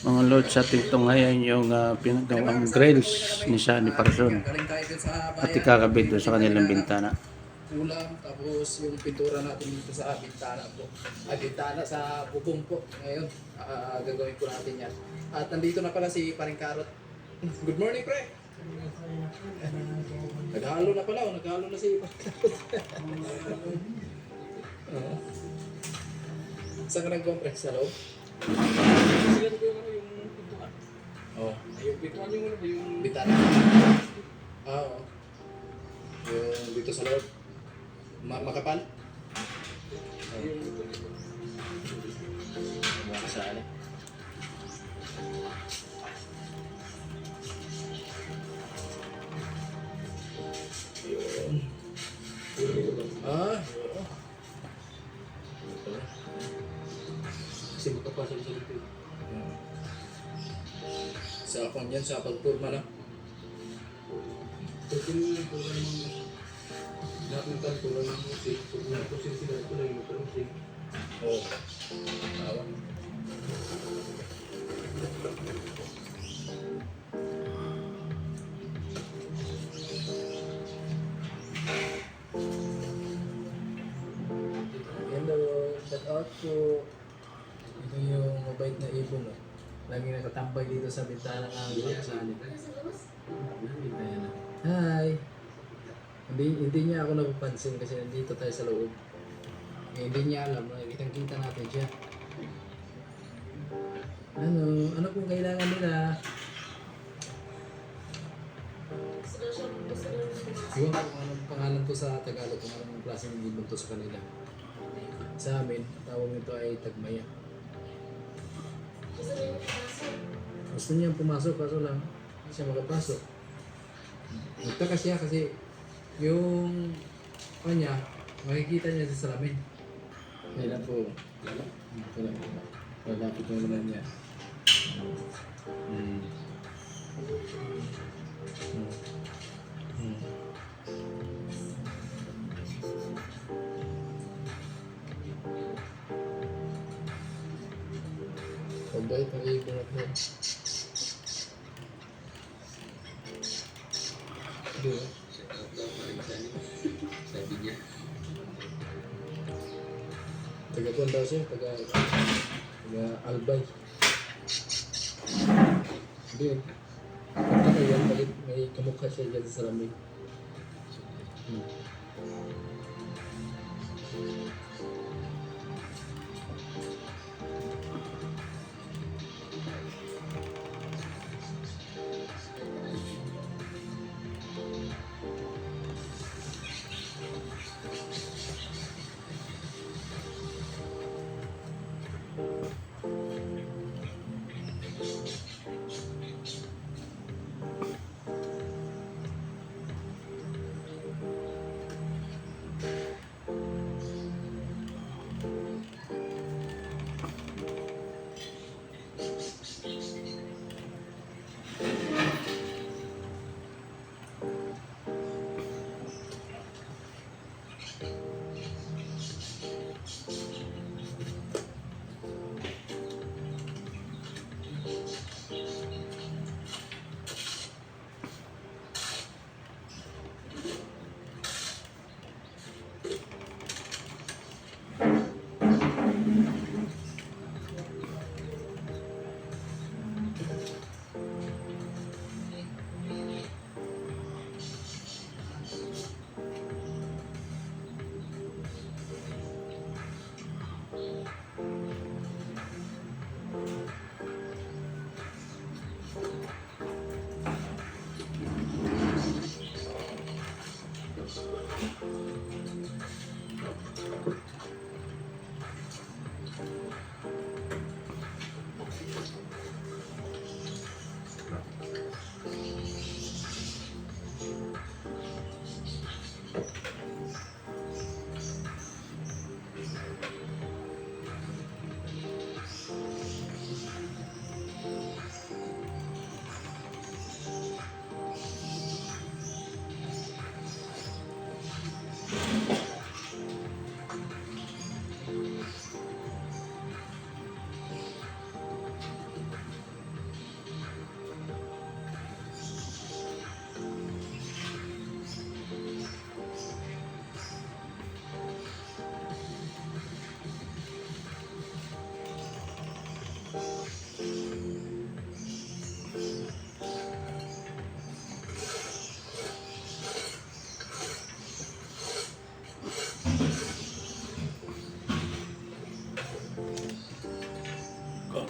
Mga load sa ito ngayon yung pinagawang grills ni Sunny Parson Galing tayo dun sa at bayan. ikakabit doon sa kanilang bintana. Kulang, tapos yung pintura natin dito sa bintana po. Ay, bintana sa bubong po. Ngayon, gagawin po natin yan. At nandito na pala si Paring Karot. Good morning, pre! Naghalo na pala, naghalo na si Paring Karot. Oo. Saan ka nagawang pre? Sa loob? Silan ko yung pintuan. Oo. Yung pintuan yung Bintana? Oo. Yung dito sa loob. Makapal? yung Mga kasali. Yun. Oo. kasi makapasok sa dito. Sa akong yan, sa pagpurma lang. So, kung tulad ng lahat ng tayo, tulad ng musik, kung napusin sila, ito na yung musik. Oo. Tawa. Hello, shout out po. Ito yung mabait na ibon. Oh. Lagi nakatambay dito sa bintana ng amin. Hi! Hindi niya ako napapansin kasi nandito tayo sa loob. Hindi niya alam, kitang-kita natin siya. Ano kung kailangan nila? Iwan ko kung anong pangalan to sa Tagalog, kung anong klase ng ibon to sa kanila. Sa amin, tawag nito ay tagmaya. Gusto niyang pumasok, kaso lang, hindi siya makapasok. Nagtaka siya kasi yung kanya, makikita niya sa salamin. Kailan po? Kailan po? Malapit na naman niya. Pabait ng ibon at mo. Diba? Sabi niya. Taga-kuan daw siya, taga Albay. Hindi. Pagka yan, bakit may kamukha siya dyan sa salamin.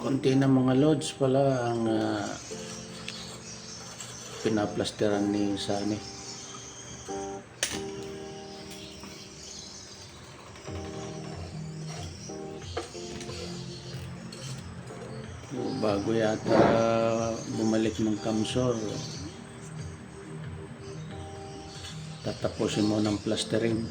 Konti na mga loads pala ang pinaplasteran ni Sunny. Bago yata bumalik ng Kamsor, tatapusin mo ng plastering.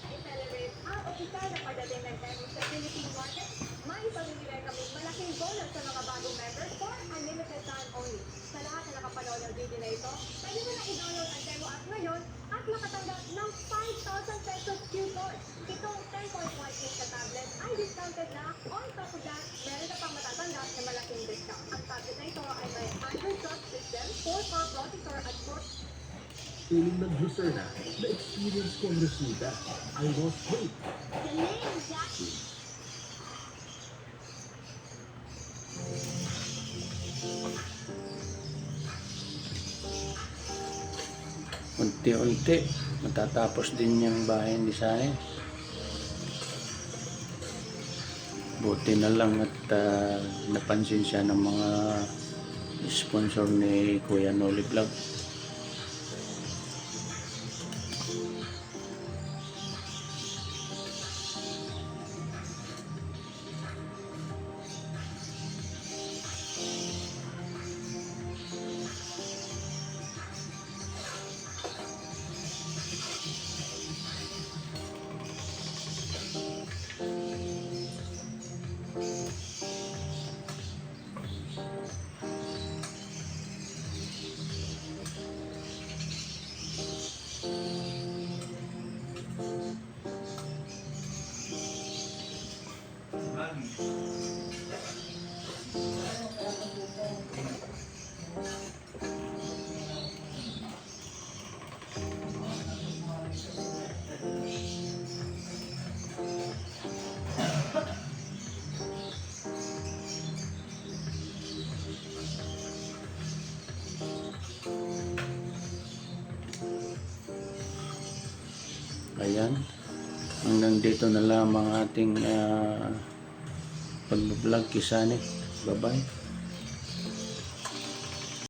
I-celebrate ang opisyal na pagdating ng Temu sa Philippine market. May pamimigay kami malaking bonus sa mga bagong members for unlimited time only. Sa lahat na nakapanood ng video na ito, pwede mo na i-download ang Temu app ngayon at makatanggap ng 5,000 pesos coupon. Itong 10.1 inch na tablet ay discounted na. On top of that, meron ka pang matatanggap na malaking discount. Ang tablet na ito ay may Android Touch system, 4-core processor at 4 Feeling nag-Lucerna, na-experience ko ang resulta. I lost weight. Galing, Jackie! Unti-unti matatapos din yung bahay ni Sunny. Buti na lang at napansin siya ng mga sponsor ni Kuya Noli Vlog. Ayan, hanggang dito na lang ang ating pag-vlog kay Sunny. Bye bye.